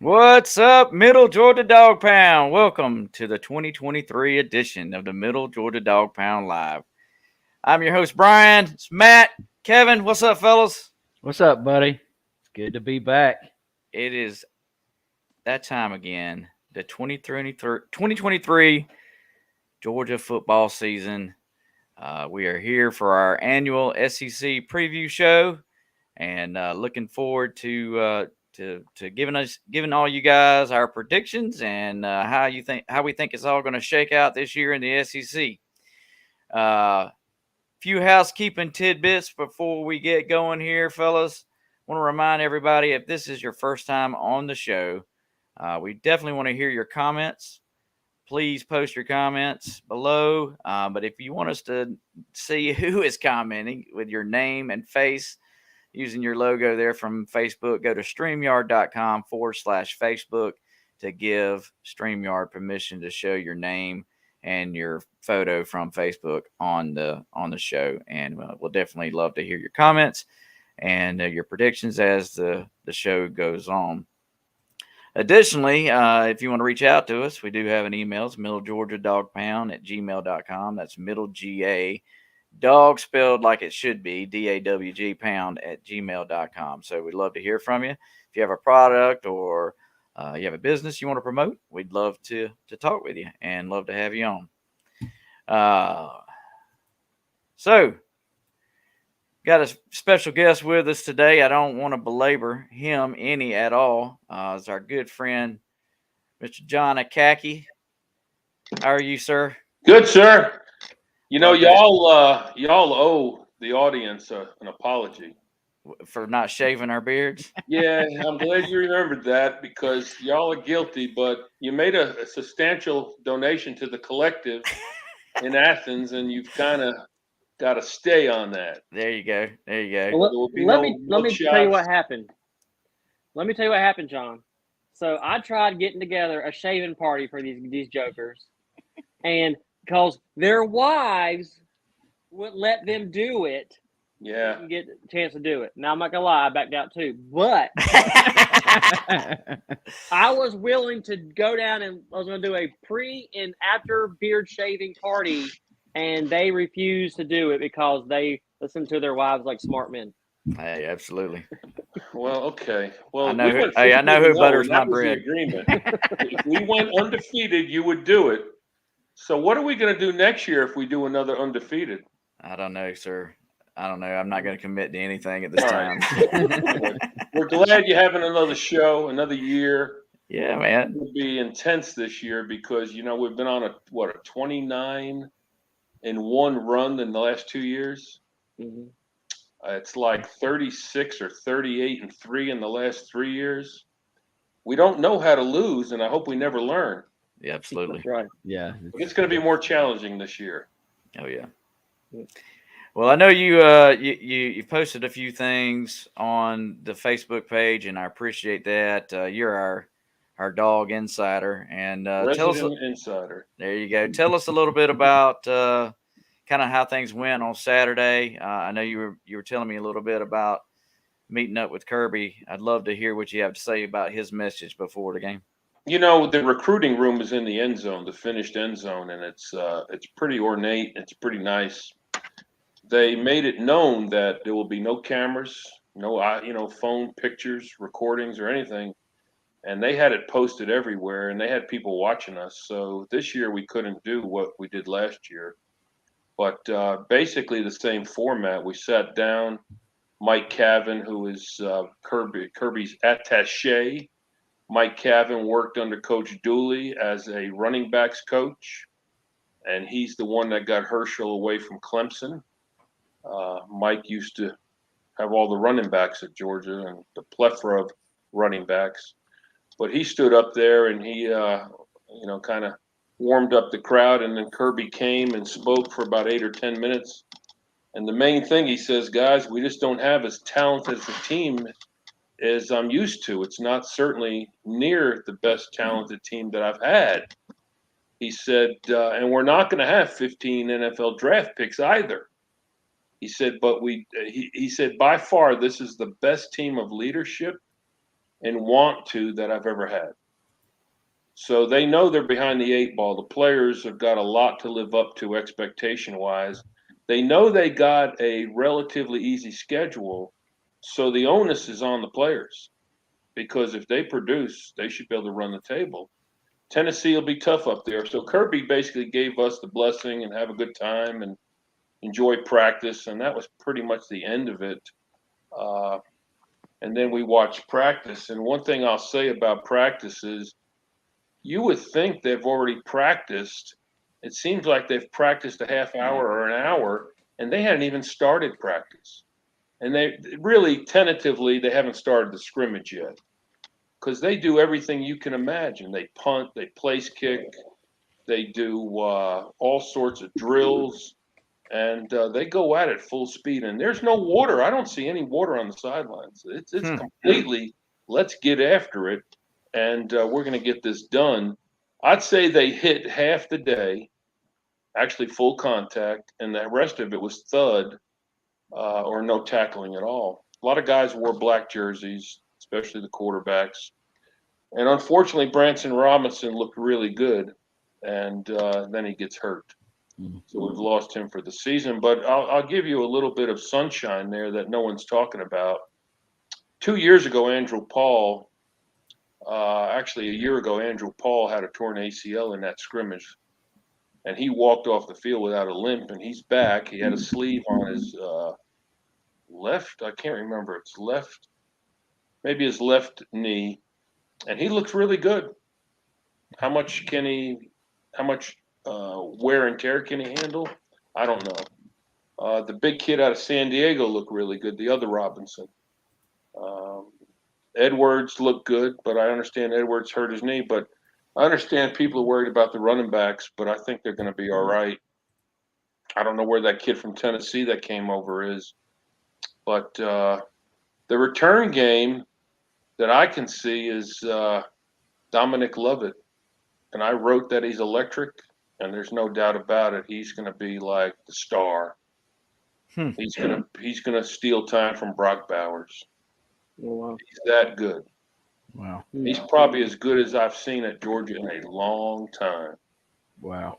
What's up, Middle Georgia Dog Pound? Welcome to the 2023 edition of the Middle Georgia Dog Pound Live. I'm your host, Brian. It's Matt, Kevin. What's up, fellas? What's up, buddy? It's good to be back. It is that time again, the 2023 Georgia football season. We are here for our annual SEC preview show, and looking forward to giving all you guys our predictions and how we think it's all going to shake out this year in the SEC. Few housekeeping tidbits before we get going here, fellas. Want to remind everybody, if this is your first time on the show, we definitely want to hear your comments. Please post your comments below. But if you want us to see who is commenting with your name and face using your logo there from Facebook, go to StreamYard.com/Facebook to give StreamYard permission to show your name and your photo from Facebook on the show. And we'll definitely love to hear your comments and your predictions as the show goes on. Additionally, if you want to reach out to us, we do have an email. It's middlegeorgiadogpound@gmail.com. That's middle GA. Dog spelled like it should be, DAWG pound@gmail.com. So we'd love to hear from you. If you have a product or you have a business you want to promote, we'd love to talk with you and love to have you on. So, got a special guest with us today. I don't want to belabor him any at all. It's our good friend, Mr. John Akacki. How are you, sir? Good, sir. You know, y'all owe the audience an apology for not shaving our beards. Yeah, I'm glad you remembered that because y'all are guilty, but you made a substantial donation to the collective in Athens, and you've kind of got to stay on that. There you go. Well, let me tell you what happened. Let me tell you what happened, John. So I tried getting together a shaving party for these jokers, and because their wives would let them do it, yeah, didn't get a chance to do it. Now I'm not gonna lie, I backed out too, but I was willing to go down and I was gonna do a pre and after beard shaving party, and they refused to do it because they listen to their wives like smart men. Hey, absolutely. Well, okay. Well, I know who butters my bread. Agreement. If we went undefeated, you would do it. So what are we going to do next year if we do another undefeated? I don't know, sir. I don't know. I'm not going to commit to anything at this time. We're glad you're having another show, another year. Yeah, man. It will be intense this year because, you know, we've been on a 29-1 run in the last 2 years. Mm-hmm. It's like 36 or 38-3 in the last 3 years. We don't know how to lose, and I hope we never learn. Yeah, absolutely. That's right. Yeah. But it's going to be more challenging this year. Oh, yeah. Well, I know you posted a few things on the Facebook page, and I appreciate that. You're our dog insider, and tell us insider. There you go. Tell us a little bit about kind of how things went on Saturday. I know you were telling me a little bit about meeting up with Kirby. I'd love to hear what you have to say about his message before the game. You know, the recruiting room is in the end zone, the finished end zone, and it's pretty ornate. It's pretty nice. They made it known that there will be no cameras, no phone pictures, recordings, or anything, and they had it posted everywhere, and they had people watching us. So this year we couldn't do what we did last year, but basically the same format. We sat down. Mike Cavan, who is Kirby's attaché. Mike Cavan worked under Coach Dooley as a running backs coach, and he's the one that got Herschel away from Clemson. Mike used to have all the running backs at Georgia and the plethora of running backs. But he stood up there and he, kind of warmed up the crowd, and then Kirby came and spoke for about 8 or 10 minutes. And the main thing he says, guys, we just don't have as talented as a team as I'm used to. It's not certainly near the best talented team that I've had. He said, and we're not going to have 15 NFL draft picks either. He said, but he said, by far, this is the best team of leadership and want to that I've ever had. So they know they're behind the 8 ball. The players have got a lot to live up to expectation-wise. They know they got a relatively easy schedule, so the onus is on the players, because if they produce, they should be able to run the table. Tennessee will be tough up there. So Kirby basically gave us the blessing and have a good time and enjoy practice, and that was pretty much the end of it. And then we watched practice. And one thing I'll say about practice is you would think they've already practiced. It seems like they've practiced a half hour or an hour, and they hadn't even started practice. And they really, tentatively, they haven't started the scrimmage yet, because they do everything you can imagine. They punt, they place kick, they do all sorts of drills, and they go at it full speed. And there's no water. I don't see any water on the sidelines. It's completely, let's get after it, and we're going to get this done. I'd say they hit half the day, actually full contact, and the rest of it was thud or no tackling at all. A lot of guys wore black jerseys, especially the quarterbacks. And unfortunately, Branson Robinson looked really good, and then he gets hurt. So we've lost him for the season. But I'll give you a little bit of sunshine there that no one's talking about. 2 years ago, Andrew Paul, actually a year ago, Andrew Paul had a torn ACL in that scrimmage, and he walked off the field without a limp, and he's back. He had a sleeve on his left, I can't remember, it's left, maybe his left knee, and he looks really good. How much wear and tear can he handle? I don't know. The big kid out of San Diego looked really good, the other Robinson. Edwards looked good, but I understand Edwards hurt his knee. But I understand people are worried about the running backs, but I think they're going to be all right. I don't know where that kid from Tennessee that came over is. But the return game that I can see is Dominic Lovett. And I wrote that he's electric, and there's no doubt about it. He's going to be like the star. He's gonna steal time from Brock Bowers. Oh, wow. He's that good. Wow. He's probably as good as I've seen at Georgia in a long time. Wow.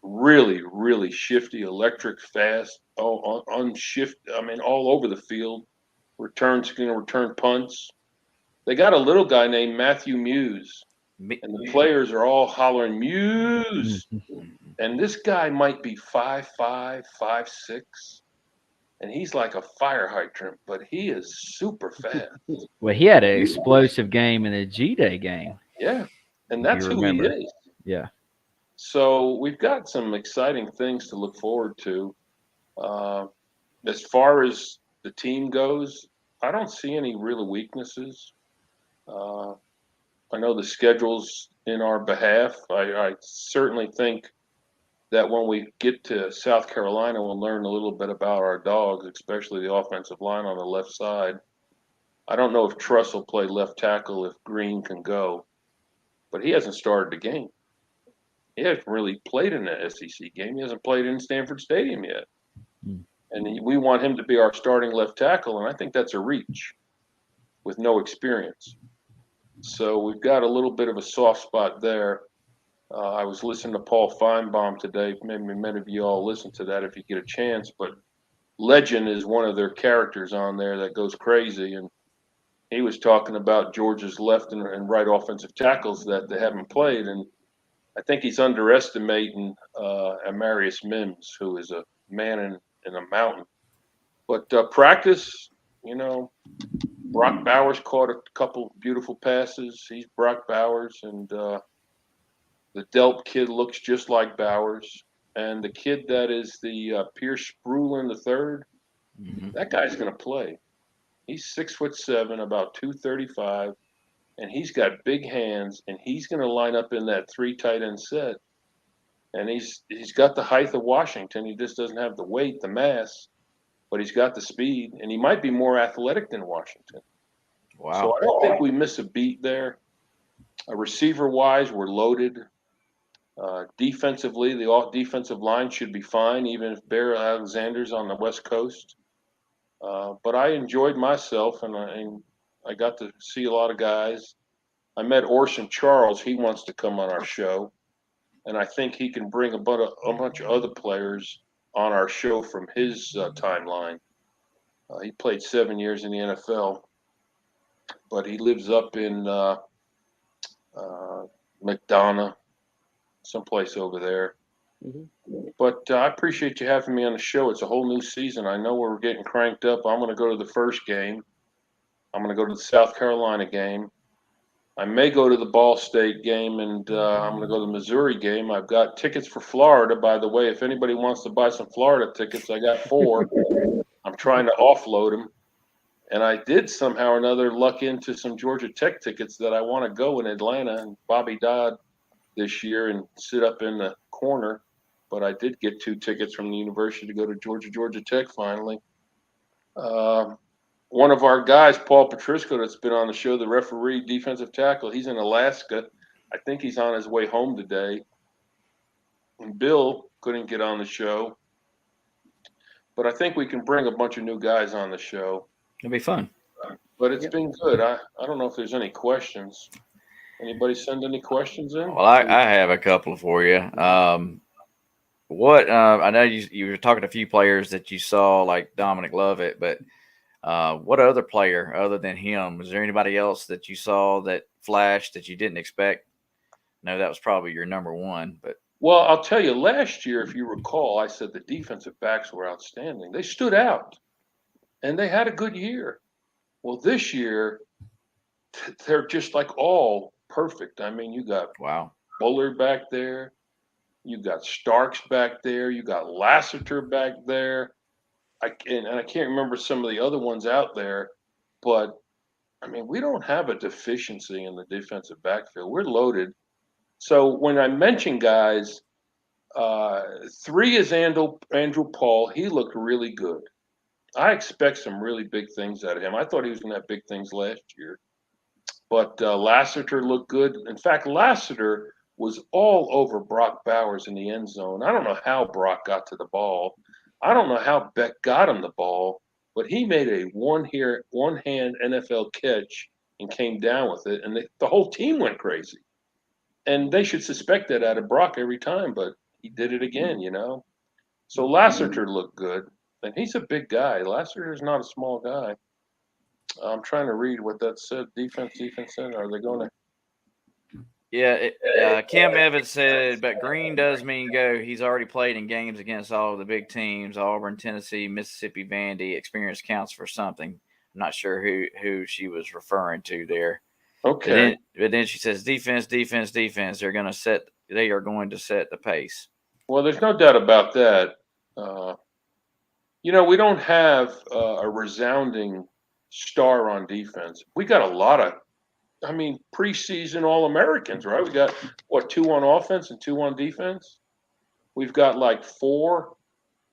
Really, really shifty, electric, fast, unshift. I mean, all over the field. Return punts. They got a little guy named Matthew Muse, and the players are all hollering Muse. And this guy might be 5'5", 5'6", and he's like a fire hydrant, but he is super fast. Well, he had an explosive game in the G-Day game. Yeah, and that's who he is. Yeah. So we've got some exciting things to look forward to. As far as the team goes, I don't see any real weaknesses. I know the schedule's in our behalf. I certainly think that when we get to South Carolina, we'll learn a little bit about our Dogs, especially the offensive line on the left side. I don't know if Truss will play left tackle if Green can go, but he hasn't started the game. He hasn't really played in the SEC game. He hasn't played in Stanford Stadium yet. And we want him to be our starting left tackle, and I think that's a reach with no experience. So we've got a little bit of a soft spot there. I was listening to Paul Feinbaum today. Maybe many of you all listen to that if you get a chance. But Legend is one of their characters on there that goes crazy. And he was talking about Georgia's left and right offensive tackles that they haven't played. And I think he's underestimating Amarius Mims, who is a man in a mountain. But practice, Brock Bowers caught a couple beautiful passes. He's Brock Bowers, and the Delp kid looks just like Bowers. And the kid that is the Pierce Sprulin III, that guy's going to play. He's 6'7", about 235, and he's got big hands, and he's going to line up in that 3 tight end set. And he's got the height of Washington. He just doesn't have the weight, the mass, but he's got the speed, and he might be more athletic than Washington. Wow. So I don't think we miss a beat there. Receiver-wise, we're loaded. Defensively, the defensive line should be fine, even if Bear Alexander's on the West Coast. But I enjoyed myself, and I got to see a lot of guys. I met Orson Charles. He wants to come on our show, and I think he can bring a bunch of other players on our show from his timeline. He played 7 years in the NFL, but he lives up in McDonough, someplace over there. Mm-hmm. But I appreciate you having me on the show. It's a whole new season. I know we're getting cranked up. I'm going to go to the first game. I'm going to go to the South Carolina game. I may go to the Ball State game, and I'm going to go to the Missouri game. I've got tickets for Florida, by the way. If anybody wants to buy some Florida tickets, I got 4. I'm trying to offload them. And I did somehow or another luck into some Georgia Tech tickets that I want to go in Atlanta and Bobby Dodd this year and sit up in the corner. But I did get 2 tickets from the university to go to Georgia Tech finally. One of our guys, Paul Patrisco, that's been on the show, the referee, defensive tackle, he's in Alaska. I think he's on his way home today. And Bill couldn't get on the show. But I think we can bring a bunch of new guys on the show. It'll be fun. But it's been good. I don't know if there's any questions. Anybody send any questions in? Well, I have a couple for you. What I know you were talking to a few players that you saw, like Dominic Lovett, but what other player other than him? Was there anybody else that you saw that flashed that you didn't expect? No, that was probably your number one. But well, I'll tell you, last year, if you recall, I said the defensive backs were outstanding. They stood out, and they had a good year. Well, this year, they're just like all perfect. I mean, you got Bullard back there. You got Starks back there. You got Lassiter back there. I can't remember some of the other ones out there, but I mean, we don't have a deficiency in the defensive backfield. We're loaded. So when I mention guys, 3 is Andrew Paul. He looked really good. I expect some really big things out of him. I thought he was going to have big things last year, but Lassiter looked good. In fact, Lassiter was all over Brock Bowers in the end zone. I don't know how Brock got to the ball. I don't know how Beck got him the ball, but he made a one-hand NFL catch and came down with it, and the whole team went crazy. And they should suspect that out of Brock every time, but he did it again, you know. So Lassiter looked good, and he's a big guy. Lassiter is not a small guy. I'm trying to read what that said. Defense said. Are they going to? Yeah, Kim Evans said, but Green does mean go. He's already played in games against all of the big teams, Auburn, Tennessee, Mississippi, Vandy. Experience counts for something. I'm not sure who she was referring to there. Okay. But then she says, defense. They are going to set the pace. Well, there's no doubt about that. We don't have a resounding star on defense. We got a lot of, preseason All-Americans, right? We got, 2 on offense and 2 on defense? We've got like 4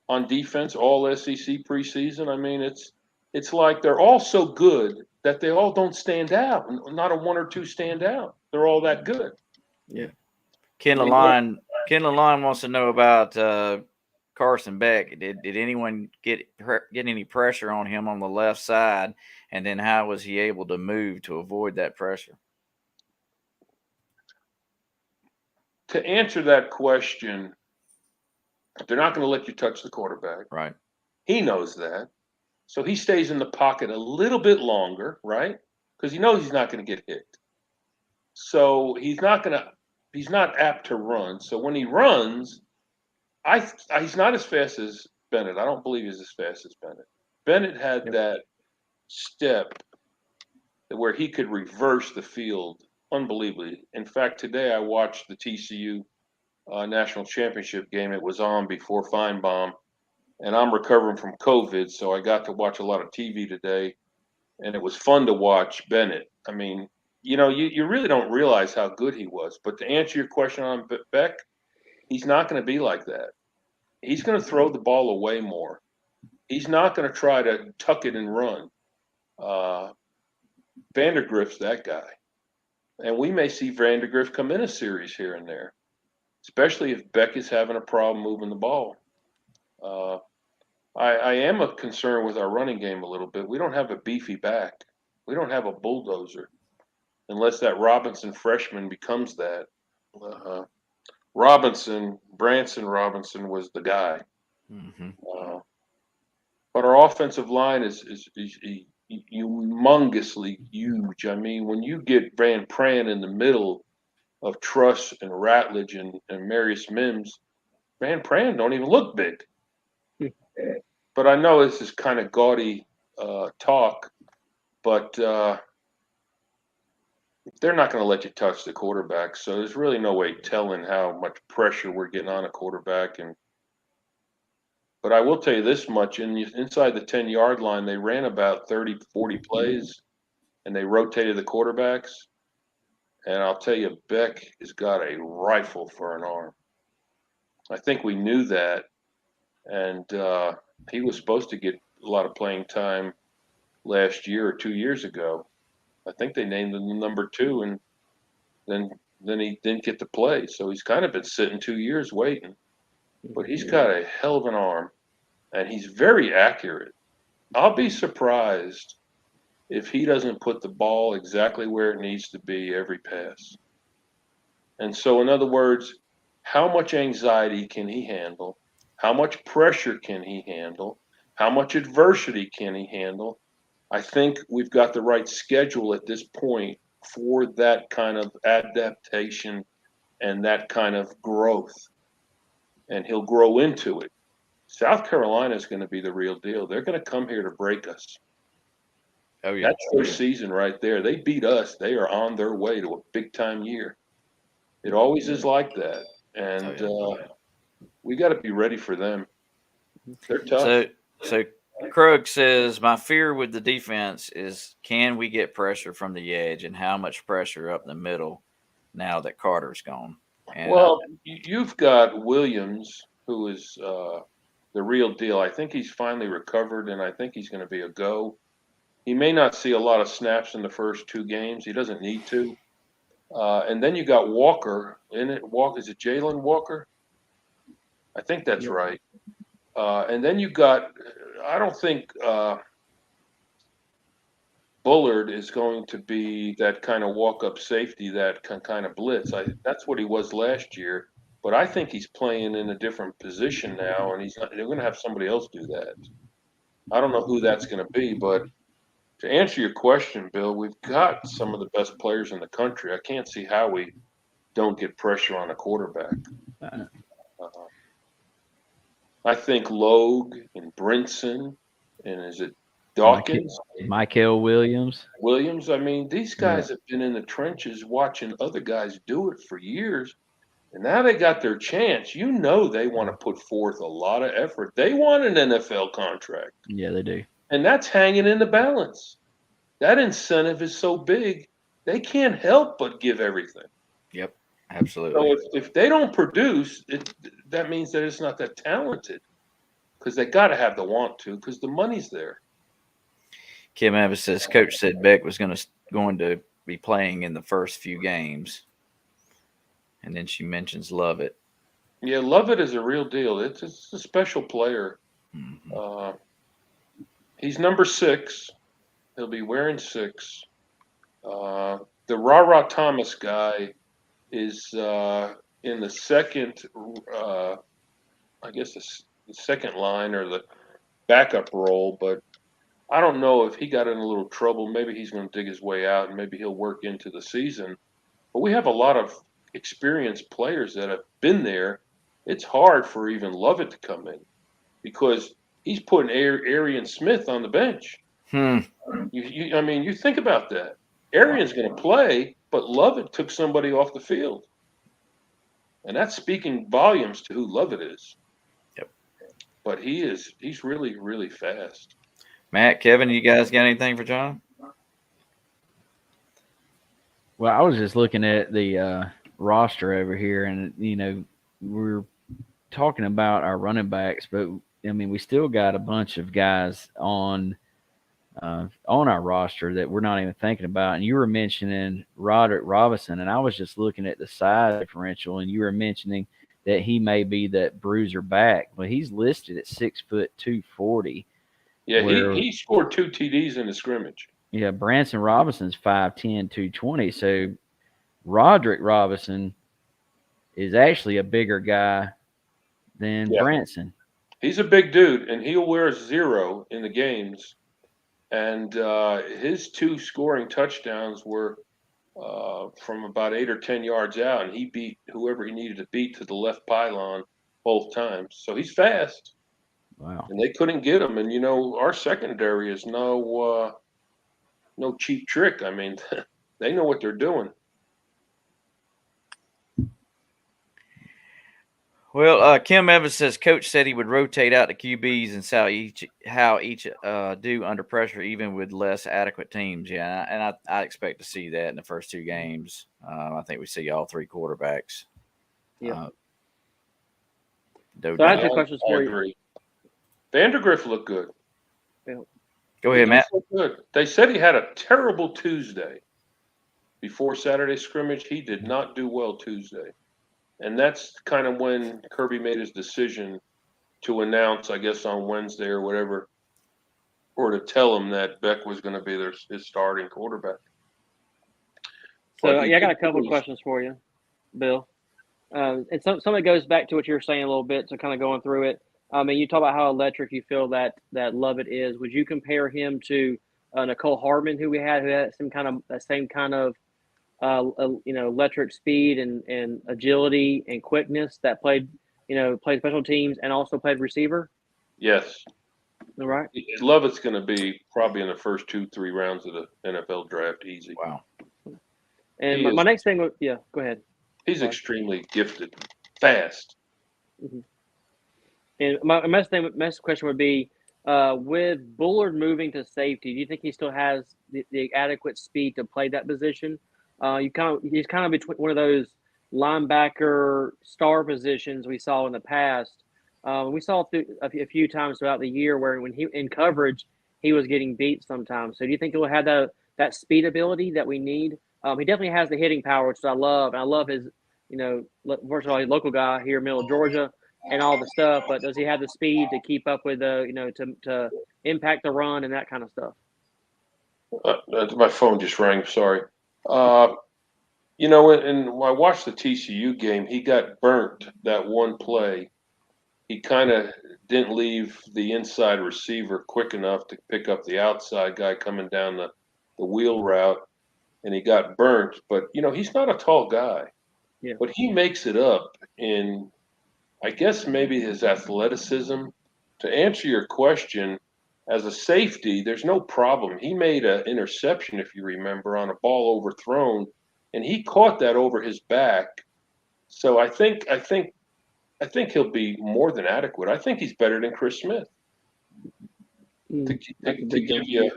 on defense, all SEC preseason. I mean, it's like they're all so good that they all don't stand out. Not a 1 or 2 stand out. They're all that good. Yeah. Ken Lalonde wants to know about Carson Beck. Did anyone get any pressure on him on the left side? And then how was he able to move to avoid that pressure? To answer that question, they're not going to let you touch the quarterback. Right. He knows that. So he stays in the pocket a little bit longer, right? Because he knows he's not going to get hit. So he's not apt to run. So when he runs, he's not as fast as Bennett. I don't believe he's as fast as Bennett. Bennett had that step where he could reverse the field unbelievably. In fact, today I watched the TCU national championship game. It was on before Feinbaum, and I'm recovering from COVID, so I got to watch a lot of TV today, and it was fun to watch Bennett. I mean, you really don't realize how good he was. But to answer your question on Beck, he's not going to be like that. He's going to throw the ball away more. He's not going to try to tuck it and run. Vandergrift's that guy. And we may see Vandergrift come in a series here and there, especially if Beck is having a problem moving the ball. I am a concern with our running game a little bit. We don't have a beefy back. We don't have a bulldozer unless that Robinson freshman becomes that. Branson Robinson was the guy. Mm-hmm. But our offensive line is humongously huge. I mean, when you get Van Pran in the middle of Truss and Ratledge and Marius Mims, Van Pran don't even look big. But I know this is kind of gaudy talk, but they're not going to let you touch the quarterback. So there's really no way telling how much pressure we're getting on a quarterback. But I will tell you this much, inside the 10-yard line, they ran about 30, 40 plays, and they rotated the quarterbacks. And I'll tell you, Beck has got a rifle for an arm. I think we knew that. And he was supposed to get a lot of playing time last year or 2 years ago. I think they named him the number 2, and then he didn't get to play. So he's kind of been sitting 2 years waiting. But he's got a hell of an arm, and he's very accurate. I'll be surprised if he doesn't put the ball exactly where it needs to be every pass. And so, in other words, how much anxiety can he handle? How much pressure can he handle? How much adversity can he handle? I think we've got the right schedule at this point for that kind of adaptation and that kind of growth. And he'll grow into it. South Carolina is going to be the real deal. They're going to come here to break us. Oh, yeah. That's their season right there. They beat us. They are on their way to a big-time year. It always is like that. And we got to be ready for them. They're tough. So Krug says, my fear with the defense is, can we get pressure from the edge, and how much pressure up the middle now that Carter's gone? And, well, you've got Williams, who is the real deal. I think he's finally recovered, and I think he's going to be a go. He may not see a lot of snaps in the first 2 games. He doesn't need to. And then you got Walker in it. Is it Jalen Walker? I think that's right. And then you got, I don't think Bullard is going to be that kind of walk-up safety, that kind of blitz. That's what he was last year. But I think he's playing in a different position now, and they're going to have somebody else do that. I don't know who that's going to be, but to answer your question, Bill, we've got some of the best players in the country. I can't see how we don't get pressure on a quarterback. I think Logue and Brinson, and is it Dawkins? Michael Williams. I mean, these guys have been in the trenches watching other guys do it for years, and now they got their chance. You know they want to put forth a lot of effort. They want an NFL contract. Yeah, they do. And that's hanging in the balance. That incentive is so big, they can't help but give everything. Yep, absolutely. So if they don't produce, that means that it's not that talented, because they got to have the want to, because the money's there. Kim Evans says Coach said Beck was going to be playing in the first few games, and then she mentions Lovett. Yeah, Lovett is a real deal. It's a special player. Mm-hmm. He's number 6. He'll be wearing 6. The Ra Thomas guy is in the second, I guess the second line or the backup role, but I don't know if he got in a little trouble. Maybe he's going to dig his way out, and maybe he'll work into the season. But we have a lot of experienced players that have been there. It's hard for even Lovett to come in because he's putting Arian Smith on the bench. I mean, you think about that. Arian's going to play, but Lovett took somebody off the field. And that's speaking volumes to who Lovett is. Yep. But he's really, really fast. Matt, Kevin, you guys got anything for John? Well, I was just looking at the roster over here, and, you know, we're talking about our running backs, but, I mean, we still got a bunch of guys on our roster that we're not even thinking about. And you were mentioning Roderick Robinson, and I was just looking at the size differential, and you were mentioning that he may be that bruiser back. Well, he's listed at 6'2", 240. Yeah, he scored 2 TDs in the scrimmage. Yeah, Branson Robinson's 5'10", 220. So Roderick Robinson is actually a bigger guy than Branson. He's a big dude, and he'll wear 0 in the games. And his 2 scoring touchdowns were from about 8 or 10 yards out, and he beat whoever he needed to beat to the left pylon both times. So he's fast. Wow. And they couldn't get him. And, our secondary is no cheap trick. I mean, they know what they're doing. Well, Kim Evans says Coach said he would rotate out the QBs and how each do under pressure, even with less adequate teams. Yeah, and I expect to see that in the first 2 games. I think we see all 3 quarterbacks. Yeah. So I have 2 questions for you. Vandergriff looked good. Go ahead, Matt. Good. They said he had a terrible Tuesday before Saturday scrimmage. He did not do well Tuesday. And that's kind of when Kirby made his decision to announce, I guess, on Wednesday or whatever, or to tell him that Beck was going to be his starting quarterback. So, I got a couple of questions for you, Bill. And some of it goes back to what you were saying a little bit, so kind of going through it. And you talk about how electric you feel that Lovett is. Would you compare him to Nicole Hardman, who had same kind of electric speed and agility and quickness that played special teams and also played receiver? Yes. All right. Lovett's going to be probably in the first 2-3 rounds of the NFL draft, easy. Wow. And my next thing, go ahead. He's extremely gifted, fast. Mm-hmm. And my next question would be, with Bullard moving to safety, do you think he still has the adequate speed to play that position? He's kind of between one of those linebacker star positions we saw in the past. We saw a few times throughout the year where when he in coverage, he was getting beat sometimes. So do you think he'll have that speed ability that we need? He definitely has the hitting power, which I love. And I love his, first of all, he's a local guy here in middle of Georgia and all the stuff. But does he have the speed to keep up with to impact the run and that kind of stuff? My phone just rang. Sorry. And when I watched the TCU game, he got burnt that one play. He kind of didn't leave the inside receiver quick enough to pick up the outside guy coming down the wheel route, and he got burnt. But, he's not a tall guy. Yeah. But he makes it up in, I guess, maybe his athleticism. To answer your question, as a safety, there's no problem. He made an interception, if you remember, on a ball overthrown, and he caught that over his back. So I think he'll be more than adequate. I think he's better than Chris Smith. To give you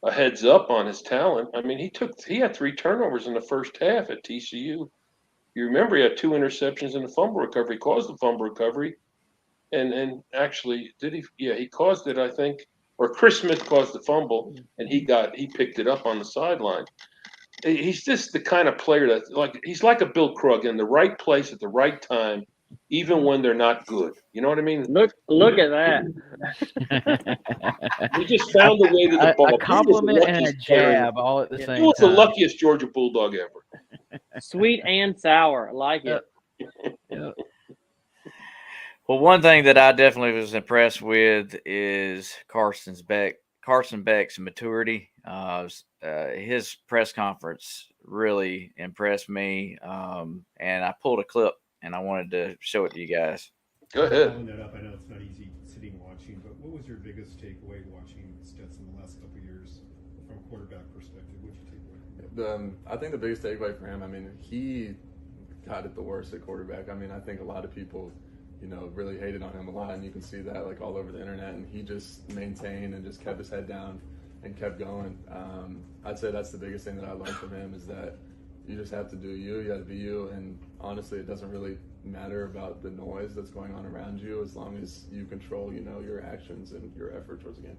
a heads up on his talent, I mean, he had 3 turnovers in the first half at TCU. You remember he had 2 interceptions in the fumble recovery, caused the fumble recovery, and actually did he? Yeah, he caused it, I think, or Chris Smith caused the fumble, and he picked it up on the sideline. He's just the kind of player that he's like a Bill Krug in the right place at the right time, even when they're not good. You know what I mean? Look at that. He just found a way to the ball. A compliment and a jab all at the same time. He was the luckiest Georgia Bulldog ever. Sweet and sour. I like it. Yep. Well, one thing that I definitely was impressed with is Carson Beck's maturity. His press conference really impressed me, and I pulled a clip, and I wanted to show it to you guys. Go ahead. Following that up, I know it's not easy sitting and watching, but what was your biggest takeaway watching Stetson the last couple of years from a quarterback perspective? What did you take away? I think the biggest takeaway for him, I mean, he got it the worst at quarterback. I mean, I think a lot of people, really hated on him a lot, and you can see that all over the internet, and he just maintained and just kept his head down and kept going. I'd say that's the biggest thing that I learned from him is that you just have to do you have to be you, and honestly it doesn't really matter about the noise that's going on around you as long as you control, your actions and your effort towards the game.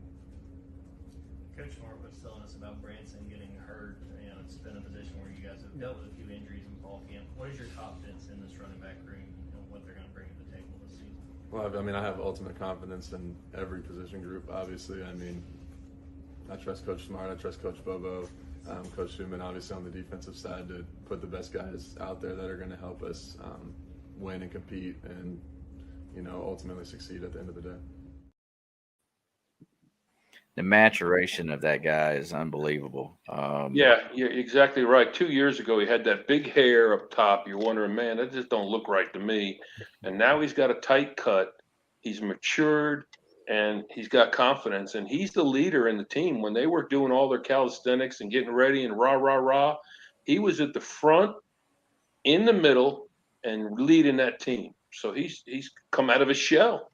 Coach Mark was telling us about Branson getting hurt. It's been a position where you guys have dealt with a few injuries in fall camp. What is your confidence in this running back room and what they're going to bring to the table this season? Well, I mean, I have ultimate confidence in every position group, obviously. I mean, I trust Coach Smart. I trust Coach Bobo, Coach Schumann, obviously on the defensive side, to put the best guys out there that are going to help us win and compete and, ultimately succeed at the end of the day. The maturation of that guy is unbelievable. Yeah, you're exactly right. 2 years ago, he had that big hair up top. You're wondering, man, that just don't look right to me. And now he's got a tight cut. He's matured, and he's got confidence. And he's the leader in the team. When they were doing all their calisthenics and getting ready and rah, rah, rah, he was at the front, in the middle, and leading that team. So he's come out of his shell.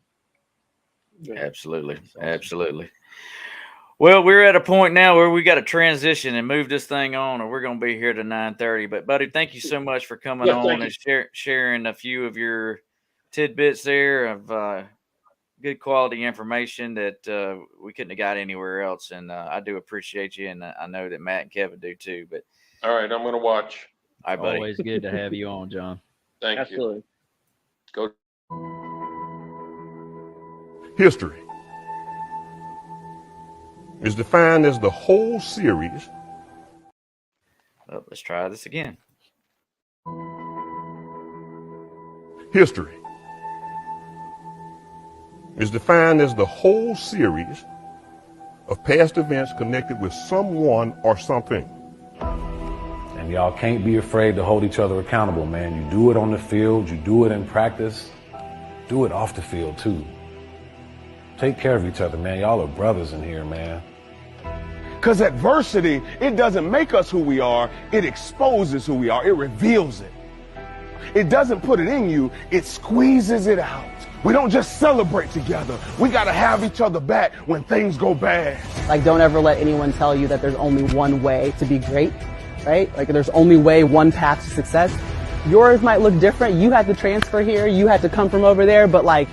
Absolutely. Absolutely. Well, we're at a point now where we got to transition and move this thing on, or we're going to be here to 9:30. But, buddy, thank you so much for coming on and sharing a few of your tidbits there of good quality information that we couldn't have got anywhere else. And I do appreciate you, and I know that Matt and Kevin do too. But all right, I'm going to watch. All right, buddy. Always good to have you on, John. Thank Absolutely. you. Go. History is defined as the whole series. Well, let's try this again. History is defined as the whole series of past events connected with someone or something. And y'all can't be afraid to hold each other accountable, man. You do it on the field, you do it in practice, do it off the field too. Take care of each other, man. Y'all are brothers in here, man. Because adversity, it doesn't make us who we are, it exposes who we are, it reveals it. It doesn't put it in you, it squeezes it out. We don't just celebrate together. We got to have each other back when things go bad. Like, don't ever let anyone tell you that there's only one way to be great, right? Like, there's only one path to success. Yours might look different. You had to transfer here. You had to come from over there. But, like,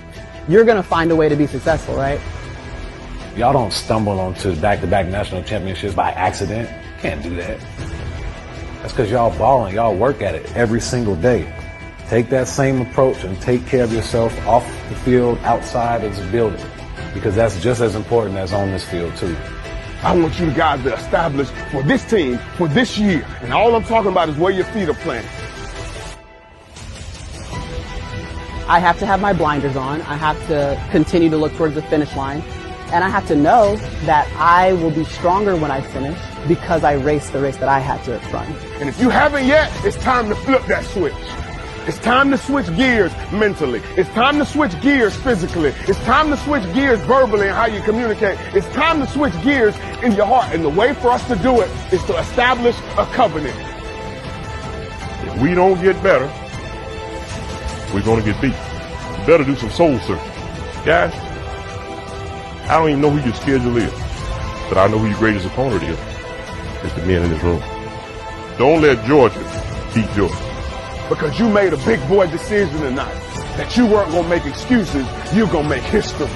you're going to find a way to be successful, right? Y'all don't stumble onto back-to-back national championships by accident. Can't do that. That's because y'all balling. Y'all work at it every single day. Take that same approach and take care of yourself off the field, outside of the building, because that's just as important as on this field too. I want you guys to establish for this team, for this year, and all I'm talking about is where your feet are planted. I have to have my blinders on. I have to continue to look towards the finish line. And I have to know that I will be stronger when I finish because I raced the race that I had to run. And if you haven't yet, it's time to flip that switch. It's time to switch gears mentally. It's time to switch gears physically. It's time to switch gears verbally and how you communicate. It's time to switch gears in your heart. And the way for us to do it is to establish a covenant. If we don't get better, we're going to get beat. You better do some soul searching. Guys, I don't even know who your schedule is, but I know who your greatest opponent is. It's the men in this room. Don't let Georgia beat Georgia. Because you made a big boy decision tonight that you weren't going to make excuses, you're going to make history.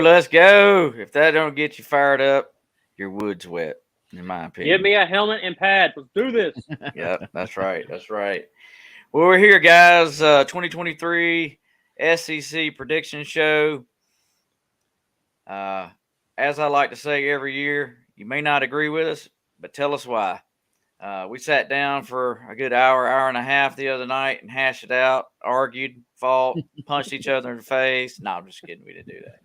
Let's go. If that don't get you fired up, your wood's wet, in my opinion. Give me a helmet and pads. Let's do this. Yep, that's right. That's right. Well, we're here, guys. 2023 SEC prediction show. As I like to say every year, you may not agree with us, but tell us why. We sat down for a good hour and a half the other night and hashed it out, argued, fought, punched each other in the face. No, I'm just kidding. We didn't do that.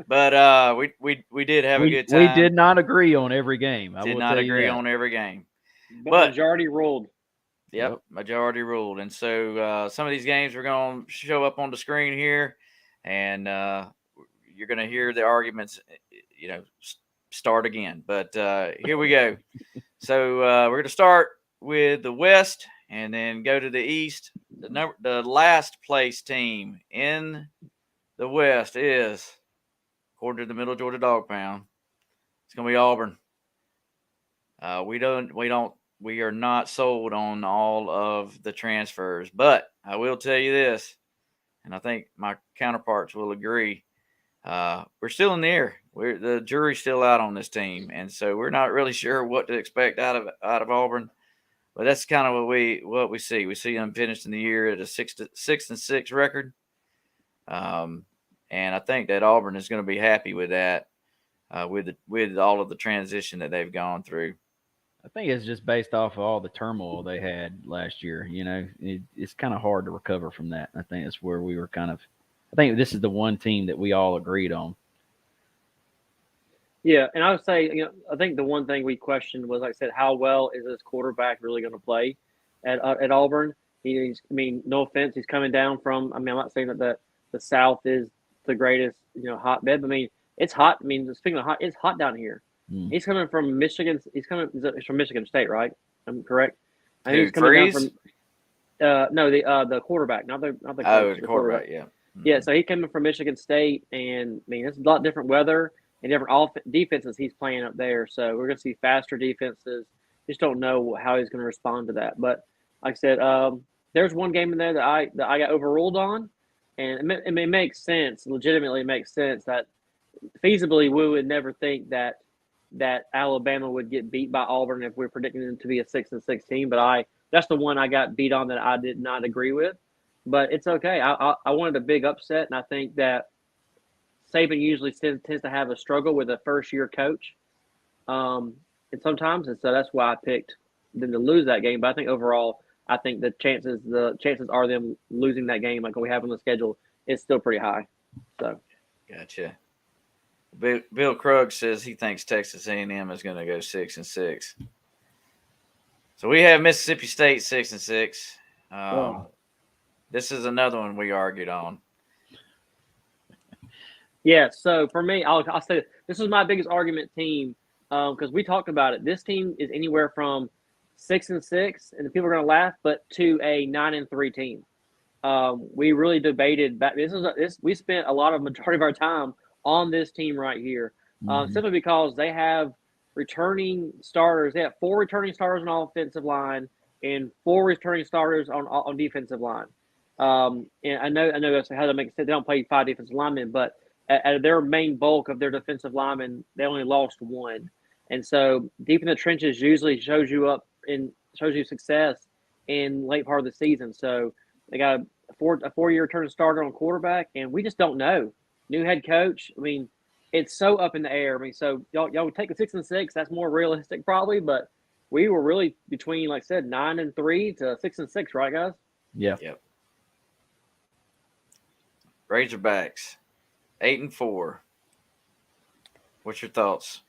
But we did have a good time. We did not agree on every game. I did not agree on every game. But majority ruled. Yep, majority ruled. And so some of these games are going to show up on the screen here, and you're going to hear the arguments, start again. But here we go. So we're going to start with the West and then go to the East. The last place team in the West is, according to the Middle Georgia Dawgpound, it's going to be Auburn. We are not sold on all of the transfers, but I will tell you this, and I think my counterparts will agree. We're still in the air. the jury's still out on this team, and so we're not really sure what to expect out of Auburn. But that's kind of what we see. We see them finishing the year at a 6-6 record, and I think that Auburn is going to be happy with that, with all of the transition that they've gone through. I think it's just based off of all the turmoil they had last year. You know, it's kind of hard to recover from that. I think that's where we were kind of. I think this is the one team that we all agreed on. Yeah, and I would say, I think the one thing we questioned was, like I said, how well is this quarterback really going to play at Auburn? No offense, he's coming down from. I'm not saying that the South is the greatest, hotbed. But it's hot. Speaking of hot, it's hot down here. He's coming from Michigan. He's from Michigan State, right? I'm correct. And he's coming down from. No, the quarterback, not the coach, the quarterback. Yeah. Mm-hmm. Yeah, so he came in from Michigan State, and it's a lot different weather and different defenses he's playing up there. So we're going to see faster defenses. Just don't know how he's going to respond to that. But like I said, there's one game in there that I got overruled on, and it makes sense. Legitimately, it makes sense that feasibly we would never think that Alabama would get beat by Auburn if we're predicting them to be a 6-6 team. But that's the one I got beat on that I did not agree with. But it's okay. I wanted a big upset, and I think that Saban usually tends to have a struggle with a first-year coach, and sometimes, and so that's why I picked them to lose that game. But I think overall, I think the chances are them losing that game, like we have on the schedule, is still pretty high. So, gotcha. Bill Krug says he thinks Texas A&M is going to go 6-6. So we have Mississippi State 6-6. This is another one we argued on. Yeah, so for me, I'll say this is my biggest argument team because we talked about it. This team is anywhere from 6-6, and the people are going to laugh, but to a 9-3 team. We really debated back. We spent a lot of majority of our time on this team right here, simply because they have returning starters. They have 4 returning starters on offensive line and 4 returning starters on defensive line. And I know that's how to make sense. They don't play 5 defensive linemen, but at their main bulk of their defensive linemen, they only lost 1. And so deep in the trenches usually shows you success in late part of the season. So they got a 4-year returning starter on quarterback, and we just don't know. New head coach. It's so up in the air. So y'all would take a 6-6. That's more realistic probably, but we were really between, like I said, 9-3 to 6-6, right, guys? Yeah. Yep. Razorbacks, 8-4. What's your thoughts?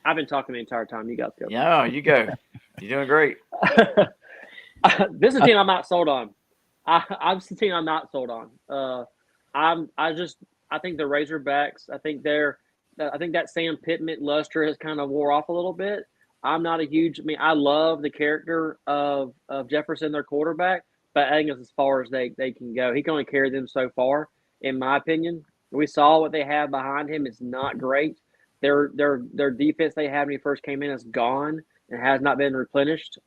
I've been talking the entire time. You guys go. Yeah, you go. You're doing great. This is a team I'm not sold on. I'm the team I'm not sold on. I think the Razorbacks. I think that Sam Pittman luster has kind of wore off a little bit. I'm not a huge. I love the character of Jefferson, their quarterback, but I think it's as far as they can go. He can only carry them so far, in my opinion. We saw what they have behind him. It's not great. Their defense they had when he first came in is gone and has not been replenished.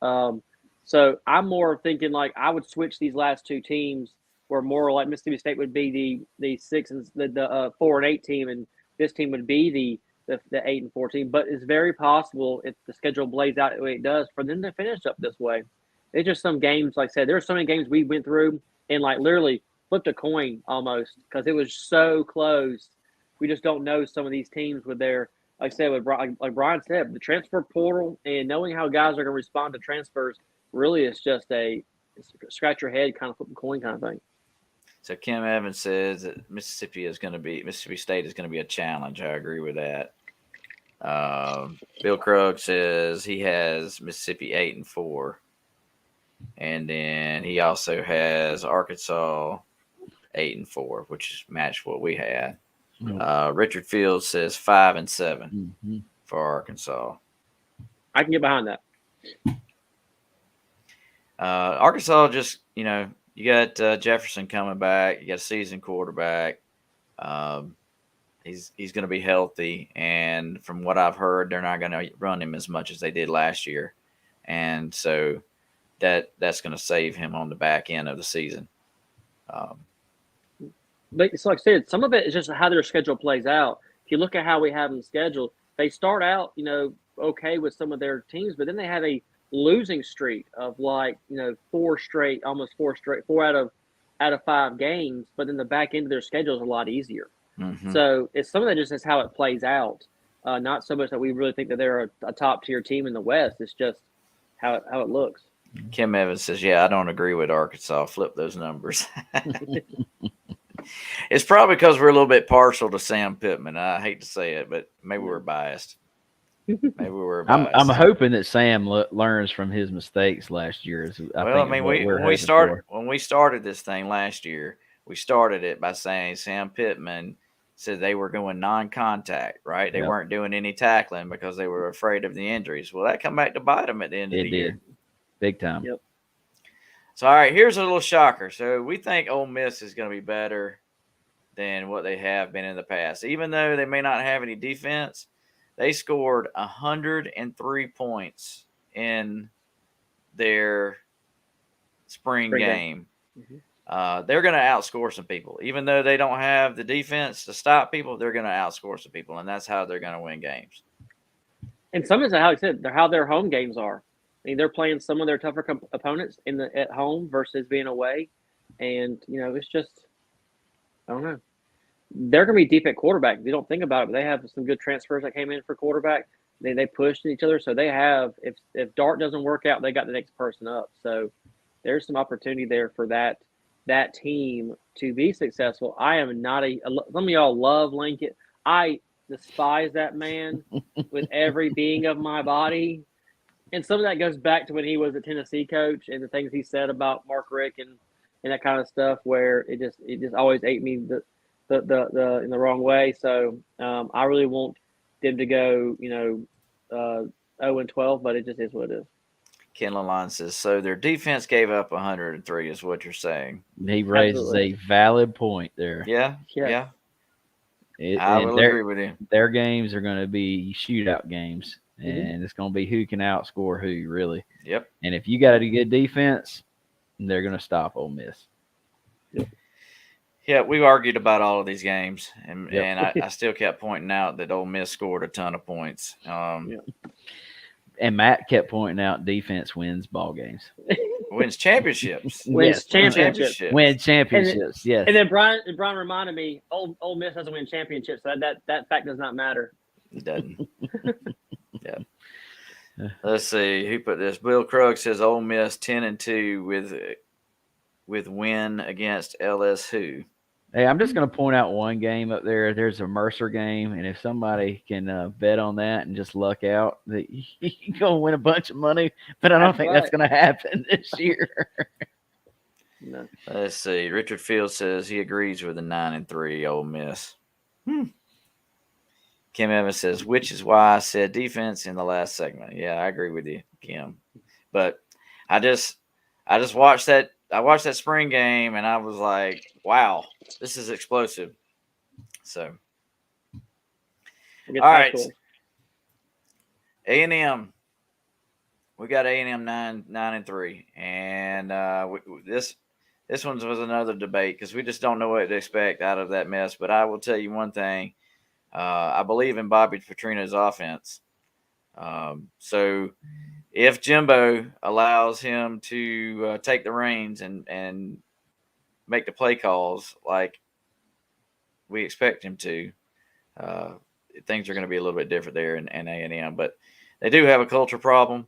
So I'm more thinking like I would switch these last 2 teams where more like Mississippi State would be the 6 and the 4-8 team, and this team would be the 8-4 team. But it's very possible if the schedule plays out the way it does for them to finish up this way. It's just some games, like I said, there are so many games we went through and like literally flipped a coin almost because it was so close. We just don't know some of these teams with their, like I said, like Brian said, the transfer portal and knowing how guys are going to respond to transfers really is just a scratch your head kind of flip a coin kind of thing. So Kim Evans says that Mississippi State is going to be a challenge. I agree with that. Bill Krug says he has Mississippi 8-4. And then he also has Arkansas 8-4, which is matched what we had. Richard Fields says 5-7 for Arkansas. I can get behind that. Arkansas just, you got Jefferson coming back. You got a seasoned quarterback. He's going to be healthy. And from what I've heard, they're not going to run him as much as they did last year. And so that's going to save him on the back end of the season. But it's like I said, some of it is just how their schedule plays out. If you look at how we have them scheduled, they start out, okay with some of their teams, but then they have a losing streak of four out of 5 games. But then the back end of their schedule is a lot easier. Mm-hmm. So it's some of that just is how it plays out. Not so much that we really think that they're a top tier team in the West. It's just how it looks. Kim Evans says, "Yeah, I don't agree with Arkansas. Flip those numbers." It's probably because we're a little bit partial to Sam Pittman. I hate to say it, but maybe we're biased. Maybe we're biased. I'm hoping that Sam learns from his mistakes last year. When we started this thing last year, we started it by saying Sam Pittman said they were going non-contact, right? They weren't doing any tackling because they were afraid of the injuries. Well, that come back to bite them at the end of the year. Big time. Yep. So, all right, here's a little shocker. So, we think Ole Miss is going to be better than what they have been in the past. Even though they may not have any defense, they scored 103 points in their spring game. Mm-hmm. They're going to outscore some people. Even though they don't have the defense to stop people, they're going to outscore some people, and that's how they're going to win games. And some of it, how I said, how their home games are. I mean, they're playing some of their tougher opponents at home versus being away, and it's just, I don't know. They're going to be deep at quarterback. You don't think about it, but they have some good transfers that came in for quarterback. They pushed each other, so they have. If Dart doesn't work out, they got the next person up. So there's some opportunity there for that team to be successful. I am not some of y'all love Lincoln. I despise that man with every being of my body. And some of that goes back to when he was a Tennessee coach and the things he said about Mark Richt and that kind of stuff, where it just always ate me the in the wrong way. So I really want them to go 0-12, but it just is what it is. Ken Lalonde says, so their defense gave up 103 is what you're saying. He raises a valid point there. Yeah. I will agree with you. Their games are going to be shootout games. And it's going to be who can outscore who, really. Yep. And if you got a good defense, they're going to stop Ole Miss. Yep. Yeah, we've argued about all of these games, and I still kept pointing out that Ole Miss scored a ton of points. And Matt kept pointing out defense wins ball games. Wins championships. Wins championships. Wins championships, yes. And then Brian reminded me, Ole Miss doesn't win championships, so that fact does not matter. It doesn't. Yeah. Let's see who put this. Bill Krug says Ole Miss 10-2 with win against LSU. Hey, I'm just going to point out one game up there. There's a Mercer game, and if somebody can bet on that and just luck out, that you're going to win a bunch of money. But I don't think that's going to happen this year. No. Let's see. Richard Fields says he agrees with the 9-3 Ole Miss. Kim Evans says, which is why I said defense in the last segment. Yeah, I agree with you, Kim. But I just watched that. I watched that spring game, and I was like, wow, this is explosive. So, all right. A&M. We got A&M 9-3. And this one was another debate because we just don't know what to expect out of that mess. But I will tell you one thing. I believe in Bobby Petrino's offense. So if Jimbo allows him to take the reins and make the play calls like we expect him to, things are going to be a little bit different there in A&M. But they do have a culture problem.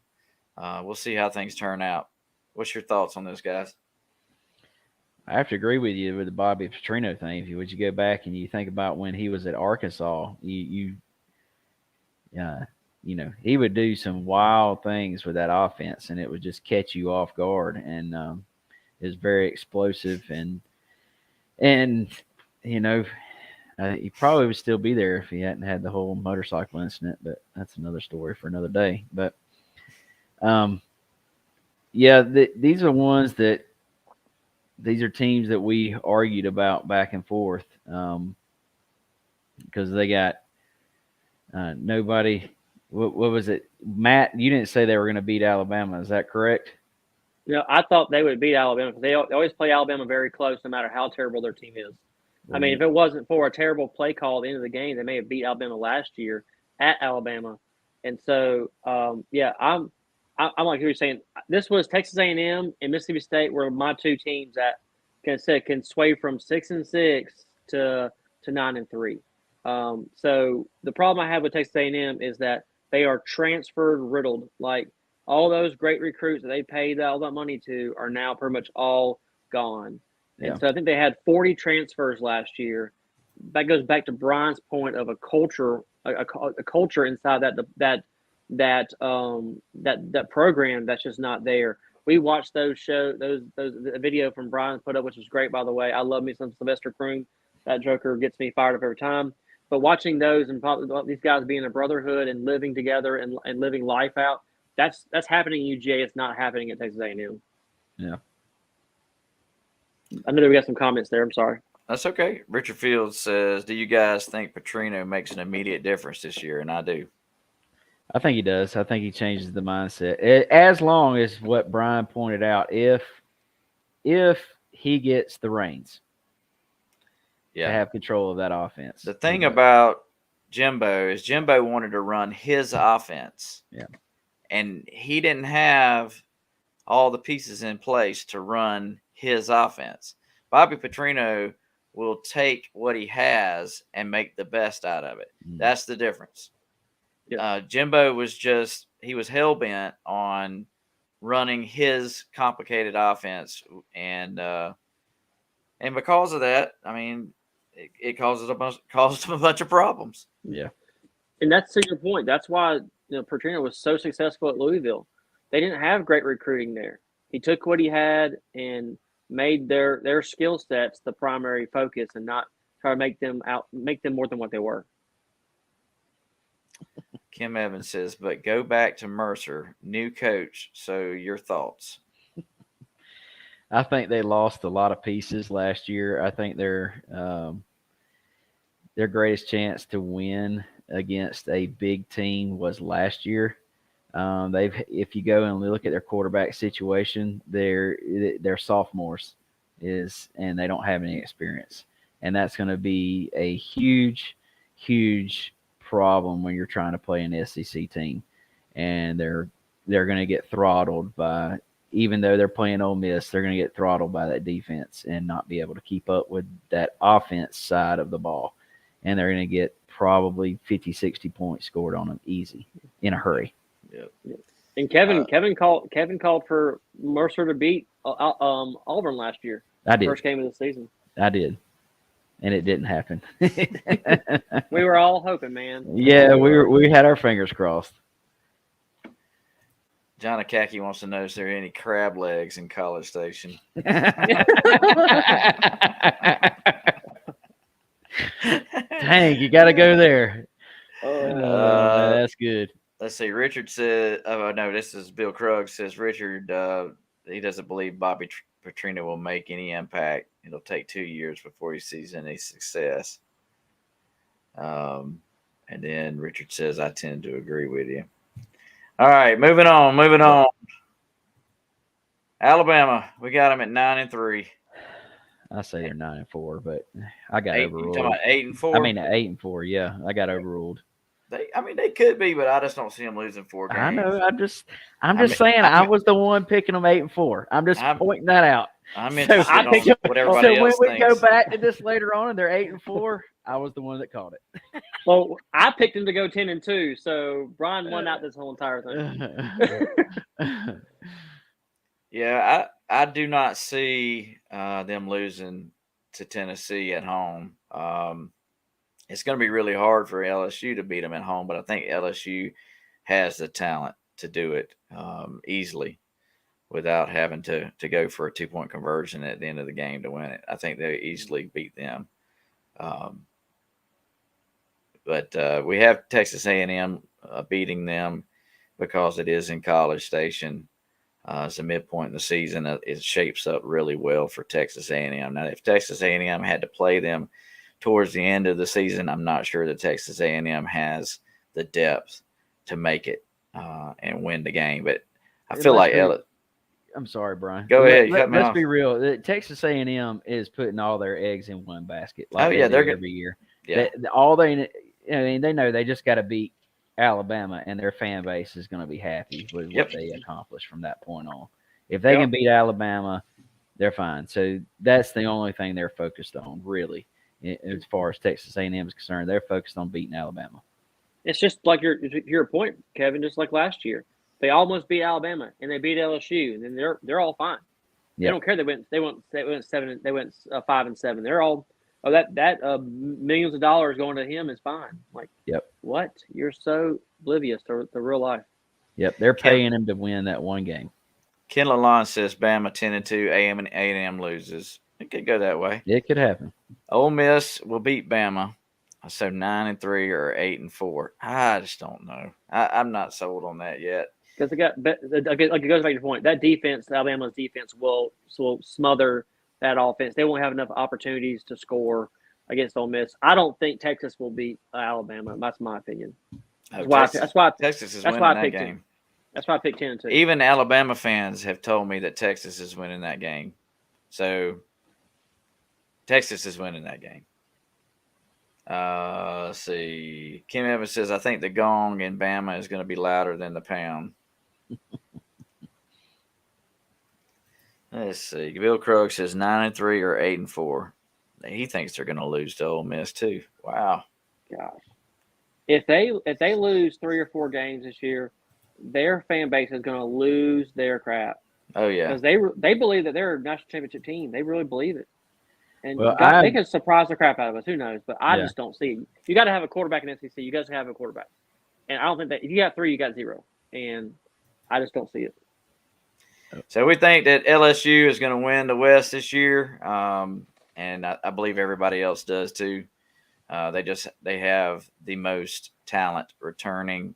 We'll see how things turn out. What's your thoughts on this, guys? I have to agree with you with the Bobby Petrino thing. If you go back and you think about when he was at Arkansas, he would do some wild things with that offense, and it would just catch you off guard. And it was very explosive, and he probably would still be there if he hadn't had the whole motorcycle incident. But that's another story for another day. But these are ones that. These are teams that we argued about back and forth because they got nobody. What was it, Matt? You didn't say they were going to beat Alabama. Is that correct? I thought they would beat Alabama because they always play Alabama very close, no matter how terrible their team is. I mean, if it wasn't for a terrible play call at the end of the game, they may have beat Alabama last year at Alabama. And so, yeah, I'm like you were saying. This was Texas A&M and Mississippi State were my two teams that can sway from 6-6 to 9-3. So the problem I have with Texas A&M is that they are transfer riddled. Like all those great recruits that they paid all that money to are now pretty much all gone. Yeah. And so I think they had 40 transfers last year. That goes back to Brian's point of a culture inside that program that's just not there. We watched those the video from Brian put up, which was great, by the way. I love me some Sylvester Croom. That joker gets me fired up every time. But watching those and these guys being a brotherhood and living together and living life out, that's happening in UGA. It's not happening at Texas A&M. Yeah. I know that we got some comments there. I'm sorry. That's okay. Richard Fields says, do you guys think Petrino makes an immediate difference this year? And I do. I think he does. I think he changes the mindset. As long as what Brian pointed out, if he gets the reins to have control of that offense. The thing about Jimbo is Jimbo wanted to run his offense. Yeah. And he didn't have all the pieces in place to run his offense. Bobby Petrino will take what he has and make the best out of it. That's the difference. Jimbo was he was hell-bent on running his complicated offense. And because of that, I mean, it caused him a bunch of problems. Yeah. And that's to your point. That's why Petrino was so successful at Louisville. They didn't have great recruiting there. He took what he had and made their skill sets the primary focus and not try to make them more than what they were. Kim Evans says, but go back to Mercer, new coach. So your thoughts? I think they lost a lot of pieces last year. I think their greatest chance to win against a big team was last year. If you go and look at their quarterback situation, they're sophomores and they don't have any experience, and that's going to be a huge problem when you're trying to play an SEC team, and they're going to get throttled by. Even though they're playing Ole Miss, they're going to get throttled by that defense and not be able to keep up with that offense side of the ball, and they're going to get probably 50, 60 points scored on them easy in a hurry. Yep. And Kevin called for Mercer to beat Auburn last year. I did. First game of the season. I did, and it didn't happen. We were all hoping, man. Yeah, we had our fingers crossed. John Akacki wants to know if there are any crab legs in College Station. Dang, you got to go there. That's good. Let's see. Richard said, oh, no, this is Bill Krug says, Richard, he doesn't believe Bobby Petrino will make any impact. It'll take 2 years before he sees any success. And then Richard says, I tend to agree with you. All right, moving on. Alabama, we got them at 9-3. I say they're 9-4, but I got overruled. You talking about 8-4? I mean, 8-4. Yeah, I got overruled. They could be, but I just don't see them losing 4 games. I know. I'm just saying. I was the one picking them 8-4. I'm just pointing that out. I'm interested on what everybody else when we thinks. go back to this later on, and they're 8-4, I was the one that called it. Well, I picked them to go 10-2, so Brian won out this whole entire thing. Yeah, I do not see them losing to Tennessee at home. It's going to be really hard for LSU to beat them at home, but I think LSU has the talent to do it easily without having to go for a 2-point conversion at the end of the game to win it. I think they easily beat them. But we have Texas A&M beating them because it is in College Station. It's a midpoint in the season. It shapes up really well for Texas A&M. Now, if Texas A&M had to play them towards the end of the season, I'm not sure that Texas A&M has the depth to make it and win the game. But I feel like I'm sorry, Brian. Go ahead. You cut me Let's off. be real. Texas A&M is putting all their eggs in one basket. Like yeah, they're every year. Yeah. They know they just got to beat Alabama, and their fan base is going to be happy with what they accomplish from that point on. If they can beat Alabama, they're fine. So that's the only thing they're focused on, really, as far as Texas A&M is concerned. They're focused on beating Alabama. It's just like your point, Kevin. Just like last year, they almost beat Alabama and they beat LSU, and then they're all fine. They don't care. They went 7. They went 5-7. They're all that millions of dollars going to him is fine. Like what? You're so oblivious to real life. Yep, they're paying him to win that one game. Ken Lalonde says Bama 10-2, A&M loses. It could go that way. It could happen. Ole Miss will beat Bama. So 9-3 or 8-4. I just don't know. I'm not sold on that yet. Because it goes back to your point. That defense, Alabama's defense, will smother that offense. They won't have enough opportunities to score against Ole Miss. I don't think Texas will beat Alabama. That's my opinion. That's why Texas is winning that game. That's why I picked 10-2. Even Alabama fans have told me that Texas is winning that game. So Texas is winning that game. Let's see. Kim Evans says, I think the gong in Bama is going to be louder than the pound. Let's see. Bill Krug says 9-3 or 8-4. He thinks they're going to lose to Ole Miss too. Wow. Gosh. If they lose 3 or 4 games this year, their fan base is going to lose their crap. Oh yeah. Because they believe that they're a national championship team. They really believe it. And they could surprise the crap out of us. Who knows? But I just don't see it. You got to have a quarterback in SEC. You guys have a quarterback. And I don't think that if you got 3, you got 0. And I just don't see it. So we think that LSU is going to win the West this year. And I believe everybody else does too. They have the most talent returning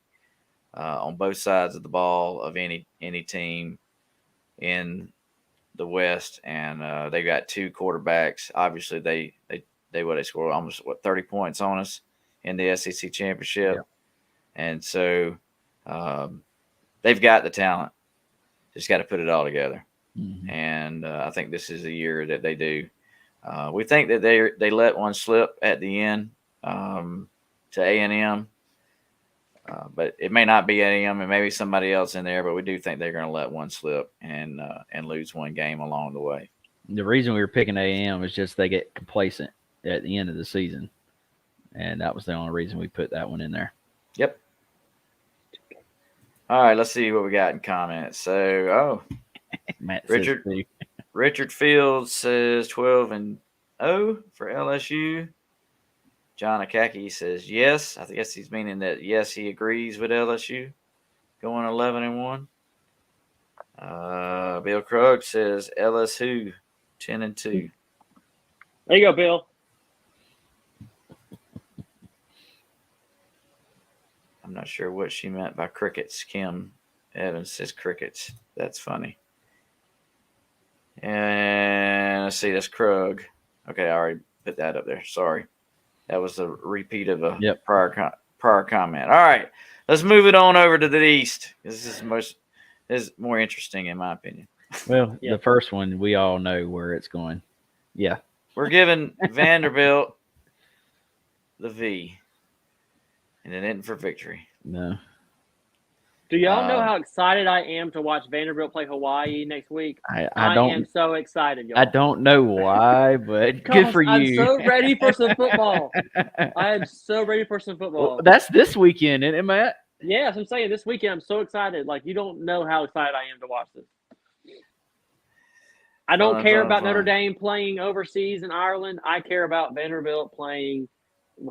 on both sides of the ball of any team in the West, and they got 2 quarterbacks. Obviously, they scored almost 30 points on us in the SEC championship, and so they've got the talent. Just got to put it all together, and I think this is the year that they do. We think that they let one slip at the end to A&M. But it may not be A&M, and maybe somebody else in there. But we do think they're going to let one slip and lose one game along the way. The reason we were picking A&M is just they get complacent at the end of the season, and that was the only reason we put that one in there. Yep. All right, let's see what we got in comments. So, Richard Fields says 12-0 for LSU. John Akacki says yes. I guess he's meaning that yes, he agrees with LSU going 11-1. Bill Krug says LSU 10-2. There you go, Bill. I'm not sure what she meant by crickets. Kim Evans says crickets. That's funny. And let's see, that's Krug. Okay, I already put that up there. Sorry. That was a repeat of a prior comment. All right, let's move it on over to the East. This is more interesting in my opinion. Well, the first one, we all know where it's going. Yeah. We're giving Vanderbilt the V. And it isn't for victory. No. Do y'all know how excited I am to watch Vanderbilt play Hawaii next week? I am so excited, y'all. I don't know why, but good for you. I'm so ready for some football. I am so ready for some football. Well, that's this weekend, isn't it, Matt? Yeah, as I'm saying, this weekend I'm so excited. Like, you don't know how excited I am to watch this. I don't care about Notre Dame playing overseas in Ireland. I care about Vanderbilt playing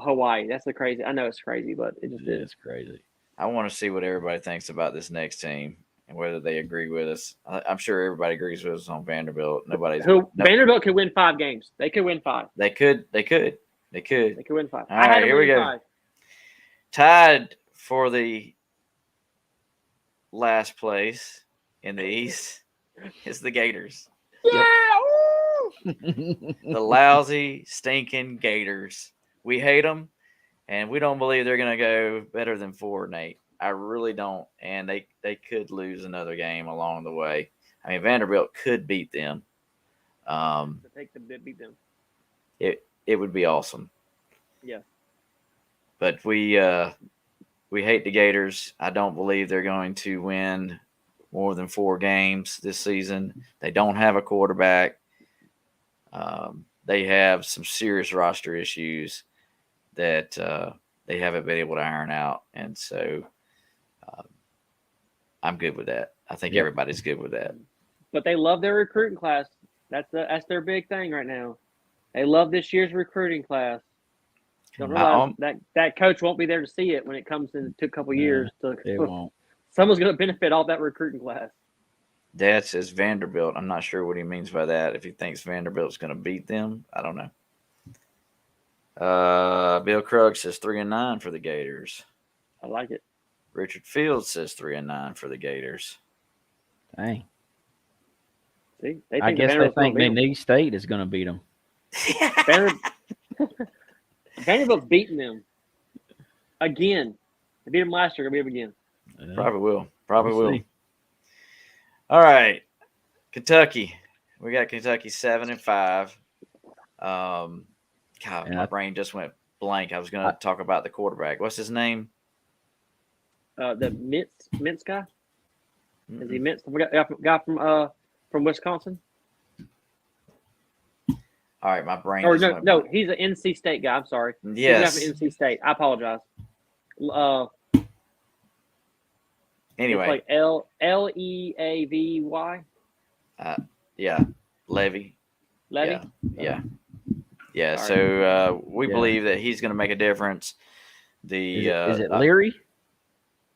Hawaii. That's the crazy. I know it's crazy, but it just is. It's crazy. I want to see what everybody thinks about this next team and whether they agree with us. I'm sure everybody agrees with us on Vanderbilt. Vanderbilt could win 5 games. They could win 5. They could win 5. All right, here we go. 5. Tied for the last place in the East is the Gators. Yeah! The lousy, stinking Gators. We hate them. And we don't believe they're going to go better than 4-8. I really don't. And they could lose another game along the way. I mean, Vanderbilt could beat them. Beat them. It would be awesome. Yeah. But we hate the Gators. I don't believe they're going to win more than 4 games this season. They don't have a quarterback. They have some serious roster issues that they haven't been able to iron out, and so I'm good with that. I think everybody's good with that. But they love their recruiting class. That's their big thing right now. They love this year's recruiting class. Don't realize that coach won't be there to see it when it comes in a couple years. It won't. Someone's going to benefit off that recruiting class. Dad says Vanderbilt. I'm not sure what he means by that. If he thinks Vanderbilt's going to beat them, I don't know. Bill Krug says 3-9 for the Gators. I like it. Richard Fields says 3-9 for the Gators. Dang. See, I guess they think McNeese State is going to beat them. Vanderbilt's beating them again. They beat them last year. Gonna beat them again. Probably will. Probably will. See. All right, Kentucky. We got Kentucky 7-5. God, my brain just went blank. I was going to talk about the quarterback. What's his name? The Mintz guy. Is he Mintz? The guy from Wisconsin. All right, my brain. Or no, he's an NC State guy. I'm sorry. Yes, he's NC State. I apologize. Anyway, like Leavy. Yeah, Levy. Yeah. So we believe that he's going to make a difference. Is it Leary?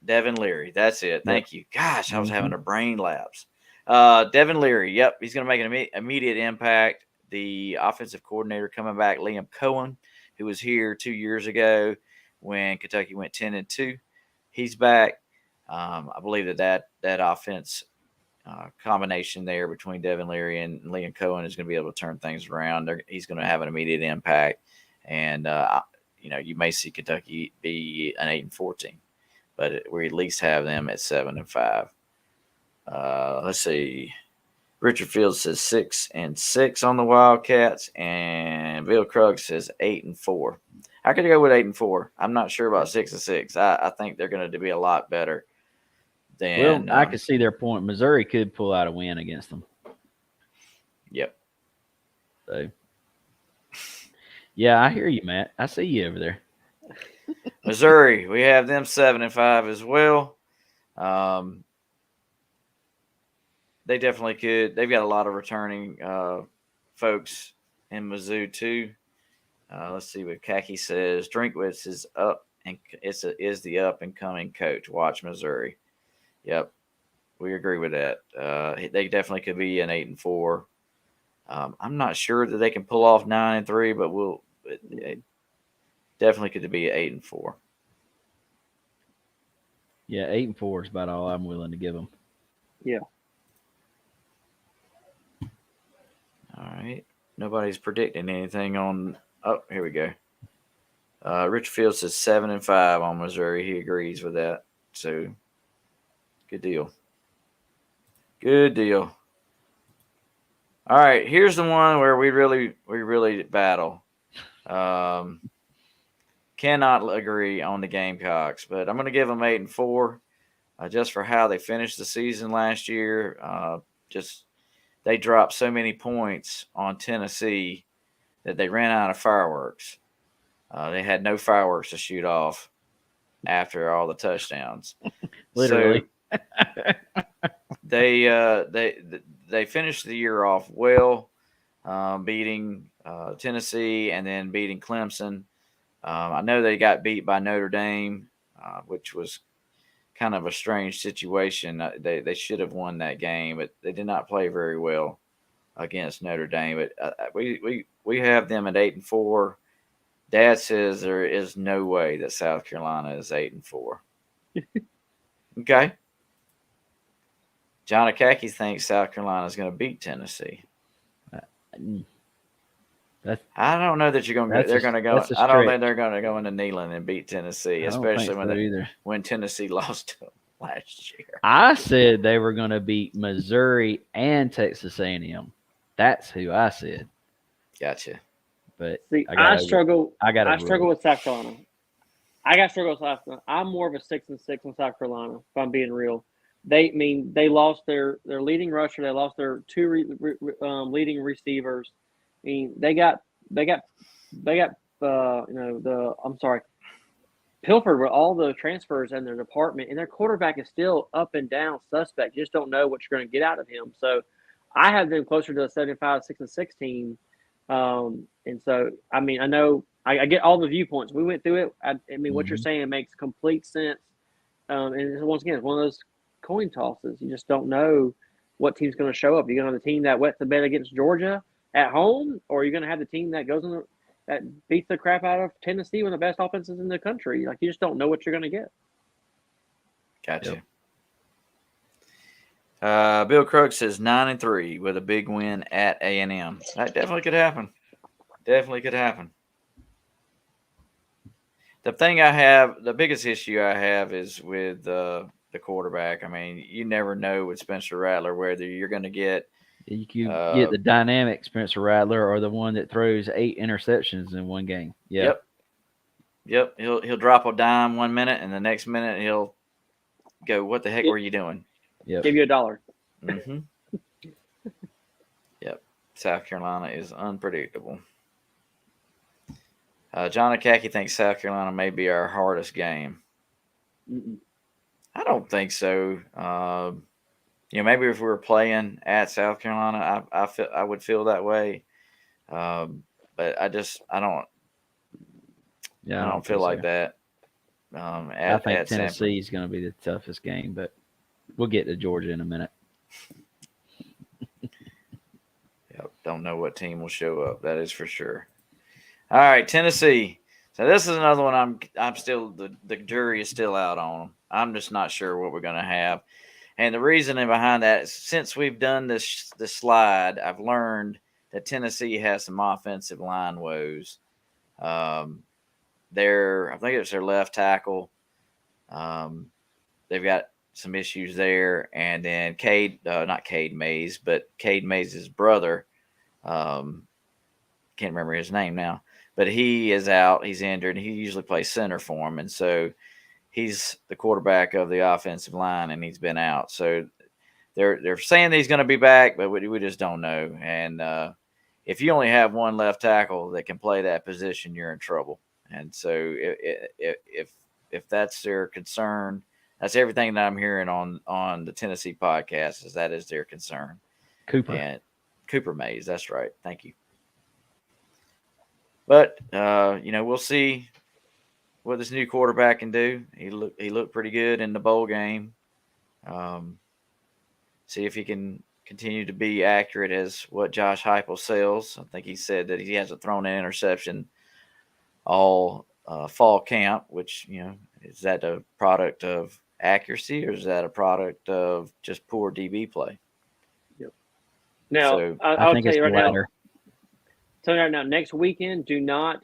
Devin Leary. That's it. Thank you. Gosh, I was having a brain lapse. Devin Leary. Yep, he's going to make an immediate impact. The offensive coordinator coming back, Liam Cohen, who was here 2 years ago when Kentucky went 10-2. He's back. I believe that offense combination there between Devin Leary and Liam Cohen is going to be able to turn things around. He's going to have an immediate impact, and you may see Kentucky be an 8-4 team, but we at least have them at 7-5. Let's see. Richard Fields says 6-6 on the Wildcats, and Bill Krug says 8-4. I could go with 8-4. I'm not sure about 6-6. I think they're going to be a lot better than. Well, I could see their point. Missouri could pull out a win against them. Yep. So, yeah, I hear you, Matt. I see you over there. Missouri, we have them 7-5 as well. They definitely could. They've got a lot of returning folks in Mizzou too. Let's see what Akacki says. Drinkwitz is up, and is the up and coming coach. Watch Missouri. Yep, we agree with that. They definitely could be an 8-4. I'm not sure that they can pull off 9-3, but it definitely could be 8-4. Yeah, 8-4 is about all I'm willing to give them. Yeah. All right. Nobody's predicting anything on. Oh, here we go. Rich Fields says 7-5 on Missouri. He agrees with that. So, good deal. Good deal. All right. Here's the one where we really battle. Cannot agree on the Gamecocks, but I'm going to give them 8-4, just for how they finished the season last year. They dropped so many points on Tennessee that they ran out of fireworks. They had no fireworks to shoot off after all the touchdowns. Literally. So they finished the year off well, beating Tennessee and then beating Clemson. I know they got beat by Notre Dame, which was kind of a strange situation. They should have won that game, but they did not play very well against Notre Dame. But we have them at 8-4. Dad says there is no way that South Carolina is 8-4. Okay. John Akacki thinks South Carolina is going to beat Tennessee. I don't know that you're going to. They're going to go. I don't think they're going to go into Neyland and beat Tennessee, especially when Tennessee lost to them. last year. I said they were going to beat Missouri and Texas A&M. That's who I said. Gotcha. But see, I struggle with South Carolina. I got to struggle with South Carolina. I'm more of a 6-6 in South Carolina, if I'm being real. They lost their leading rusher. They lost their two leading receivers. I mean, they got pilfered with all the transfers in their department, and their quarterback is still up and down suspect. You just don't know what you're going to get out of him. So I have them closer to a 75-6-6 team. And so, I mean, I know I get all the viewpoints. We went through it. I mean, what you're saying makes complete sense. And once again, it's one of those coin tosses. You just don't know what team's going to show up. You're going to have the team that wets the bed against Georgia at home, or you're going to have the team that that beats the crap out of Tennessee, one of the best offenses in the country. Like, you just don't know what you're going to get. Gotcha. Yep. Bill Krug says 9-3 with a big win at A&M. That definitely could happen. Definitely could happen. The biggest issue I have is with the quarterback. I mean, you never know with Spencer Rattler whether you're going to get. You can get the dynamic Spencer Rattler or the one that throws 8 interceptions in one game. Yeah. Yep. He'll drop a dime 1 minute, and the next minute he'll go, "What the heck were you doing?" Yep. Give you $1. Mm-hmm. Yep. South Carolina is unpredictable. John Akacki thinks South Carolina may be our hardest game. Mm-mm. I don't think so. Maybe if we were playing at South Carolina, I would feel that way. But I don't. Yeah, I don't feel like that. I think Tennessee is going to be the toughest game, but we'll get to Georgia in a minute. Yep, don't know what team will show up. That is for sure. All right, Tennessee. So this is another one. I'm still the jury is still out on them. I'm just not sure what we're going to have. And the reasoning behind that is since we've done this slide, I've learned that Tennessee has some offensive line woes. I think it's their left tackle. They've got some issues there. And then not Cade Mays, but Cade Mays' brother. Can't remember his name now. But he is out. He's injured. He usually plays center for him. And so he's the quarterback of the offensive line, and he's been out. So they're saying he's going to be back, but we just don't know. And if you only have one left tackle that can play that position, you're in trouble. And so if that's their concern, that's everything that I'm hearing on the Tennessee podcast is that is their concern. Cooper Mays, that's right. Thank you. But we'll see what this new quarterback can do. He looked pretty good in the bowl game. See if he can continue to be accurate as what Josh Heupel sells. I think he said that he hasn't thrown an interception all fall camp, which, is that a product of accuracy or is that a product of just poor DB play? Yep. Now, So I'll think tell it's you the right latter. now, next weekend, do not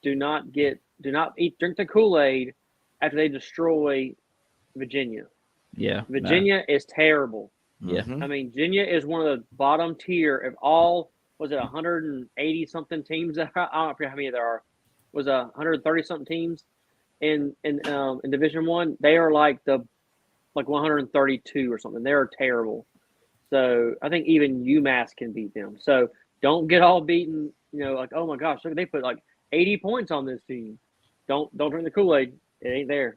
drink the Kool-Aid after they destroy Virginia. Yeah. Virginia is terrible. Yeah. Mm-hmm. I mean, Virginia is one of the bottom tier of all, 180 something teams? I don't forget how many there are. Was 130 something teams in Division One? They are like 132 or something. They're terrible. So I think even UMass can beat them. So don't get all beaten. Oh my gosh, look, they put 80 points on this team. Don't drink the Kool-Aid. It ain't there.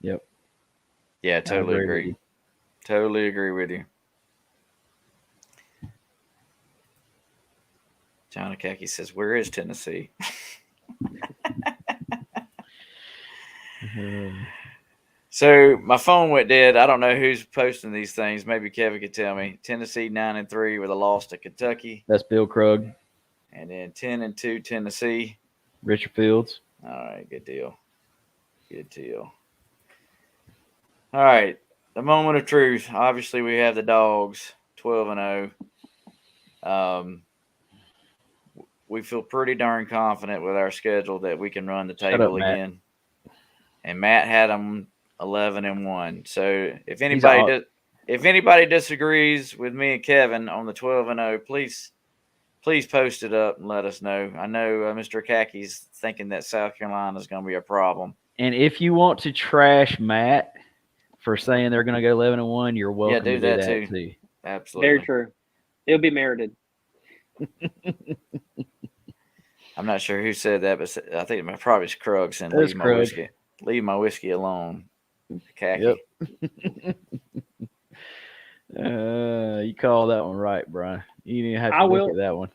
Yep. Yeah, totally agree with agree. you. Totally agree with you. John Akacki says, "Where is Tennessee?" So my phone went dead. I don't know who's posting these things. Maybe Kevin could tell me. Tennessee 9-3 with a loss to Kentucky. That's Bill Krug. And then 10-2 Tennessee. Richard Fields. All right, good deal. Good deal. All right, the moment of truth. Obviously, we have the Dawgs 12-0. We feel pretty darn confident with our schedule that we can run the table again. And Matt had them 11-1. So if anybody disagrees with me and Kevin on the 12-0, please post it up and let us know. I know Mr. Akacki's thinking that South Carolina is going to be a problem. And if you want to trash Matt for saying they're going to go 11-1, you're welcome to do that too. Absolutely. Very true. It'll be merited. I'm not sure who said that, but I think it probably Krug saying, leave my whiskey alone. Akacki. Yep. You call that one right, Brian. You didn't have to look at that one.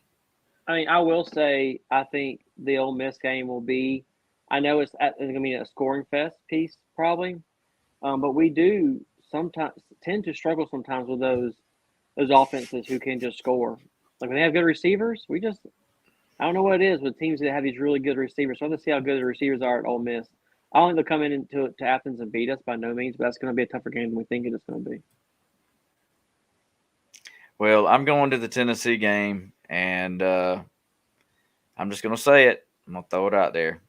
I mean, I will say I think the Ole Miss game will be. I know it's going to be a scoring fest piece probably, but we do sometimes tend to struggle sometimes with those offenses who can just score. Like when they have good receivers, I don't know what it is with teams that have these really good receivers. So let's see how good the receivers are at Ole Miss. I don't think they'll come into Athens and beat us by no means, but that's going to be a tougher game than we think it's going to be. Well, I'm going to the Tennessee game, and I'm just going to say it. I'm going to throw it out there.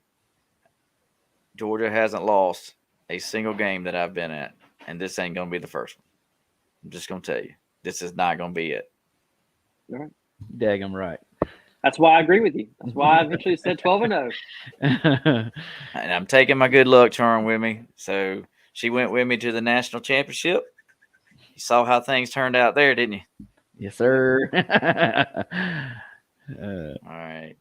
Georgia hasn't lost a single game that I've been at, and this ain't going to be the first one. I'm just going to tell you. This is not going to be it. All right. Daggum right. That's why I agree with you. That's why I eventually said 12-0. And I'm taking my good luck charm with me. So she went with me to the national championship. You saw how things turned out there, didn't you? Yes, sir. All right.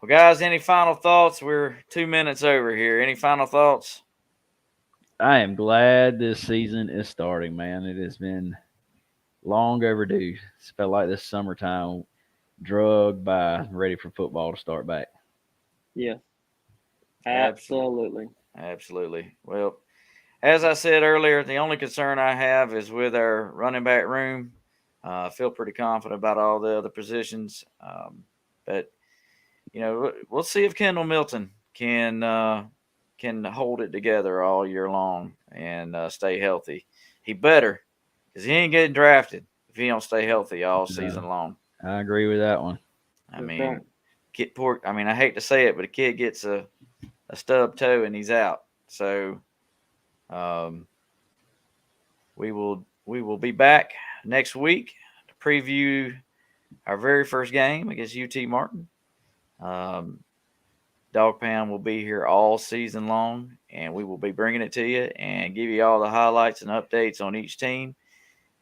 Well, guys, any final thoughts? We're 2 minutes over here. Any final thoughts? I am glad this season is starting, man. It has been long overdue. It's felt like this summertime drugged by ready for football to start back. Yeah. Absolutely. Well, as I said earlier, the only concern I have is with our running back room. I feel pretty confident about all the other positions. But, we'll see if Kendall Milton can hold it together all year long and stay healthy. He better, because he ain't getting drafted if he don't stay healthy all season long. I agree with that one. I hate to say it, but a kid gets a stub toe and he's out. So we will be back next week to preview our very first game against UT Martin. Dawgpound will be here all season long, and we will be bringing it to you and give you all the highlights and updates on each team.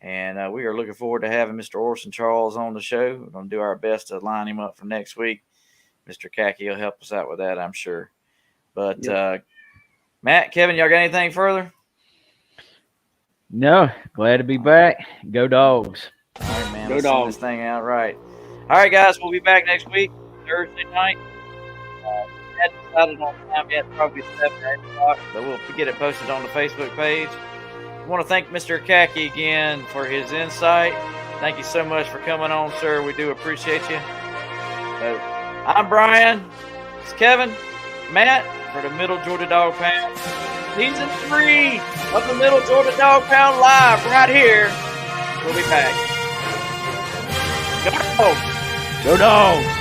And we are looking forward to having Mr. Orson Charles on the show. We're going to do our best to line him up for next week. Mr. Akacki will help us out with that, I'm sure. But Matt, Kevin, y'all got anything further? No. Glad to be back. Go Dogs. All right, man. Go Let's Dogs. send this thing out right. All right, guys. We'll be back next week, Thursday night. Hadn't decided on time yet, probably 7 or 8 o'clock, but we'll get it posted on the Facebook page. I want to thank Mr. Akacki again for his insight. Thank you so much for coming on, sir. We do appreciate you. So, I'm Brian. It's Kevin, Matt for the Middle Georgia Dawgpounds. Season 3 of the Middle Georgia Dawgpound live right here. We'll be back. Go Dogs! Go Dogs!